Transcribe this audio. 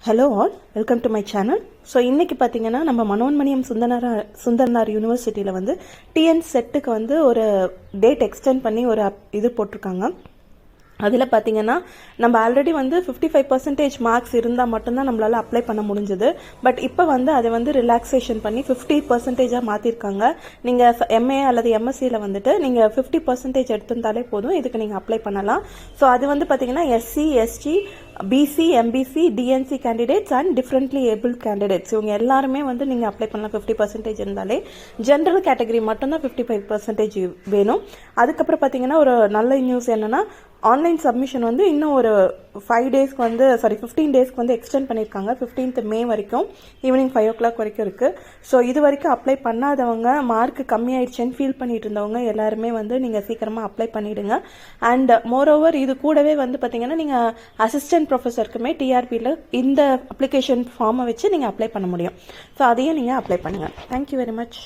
Hello all, welcome to my channel. So இன்றைக்கி பார்த்தீங்கன்னா நம்ம மனோன்மணியம் சுந்தரனார் யூனிவர்சிட்டியில் வந்து டிஎன் செட்டுக்கு வந்து ஒரு டேட் எக்ஸ்டெண்ட் பண்ணி ஒரு இது போட்டிருக்காங்க. அதில் பார்த்தீங்கன்னா நம்ம ஆல்ரெடி வந்து 55% மார்க்ஸ் இருந்தால் மட்டும்தான் நம்மளால் அப்ளை பண்ண முடிஞ்சது. பட் இப்போ வந்து அதை வந்து ரிலாக்ஸேஷன் பண்ணி 50% மாற்றிருக்காங்க. நீங்கள் எம்ஏ அல்லது எம்எஸ்சியில் வந்துட்டு நீங்கள் 50% எடுத்திருந்தாலே போதும், இதுக்கு நீங்கள் அப்ளை பண்ணலாம். ஸோ அது வந்து பார்த்தீங்கன்னா SC, ST, BC, MBC, DNC candidates and differently able candidates இவங்க எல்லாருமே வந்து நீங்கள் அப்ளை பண்ணலாம். 50% இருந்தாலே. ஜென்ரல் கேட்டகரி மட்டும்தான் 55% வேணும். அதுக்கப்புறம் பார்த்தீங்கன்னா ஒரு நல்ல நியூஸ் என்னன்னா, ஆன்லைன் சப்மிஷன் வந்து இன்னும் ஒரு 15 டேஸ்க்கு வந்து எக்ஸ்டெண்ட் பண்ணியிருக்காங்க. 15th மே வரைக்கும் ஈவினிங் 5 o'clock வரைக்கும் இருக்குது. ஸோ இது வரைக்கும் அப்ளை பண்ணாதவங்க, மார்க் கம்மியாயிடுச்சுன்னு ஃபீல் பண்ணிட்டு இருந்தவங்க எல்லாருமே வந்து நீங்கள் சீக்கிரமாக அப்ளை பண்ணிவிடுங்க. அண்ட் மோரோவர் இது கூடவே வந்து பார்த்தீங்கன்னா நீங்கள் அசிஸ்டன்ட் ப்ரொஃபஸருக்குமே டிஆர்பியில் இந்த அப்ளிகேஷன் ஃபார்மை வச்சு நீங்கள் அப்ளை பண்ண முடியும். ஸோ அதையும் நீங்கள் அப்ளை பண்ணுங்கள். Thank you very much.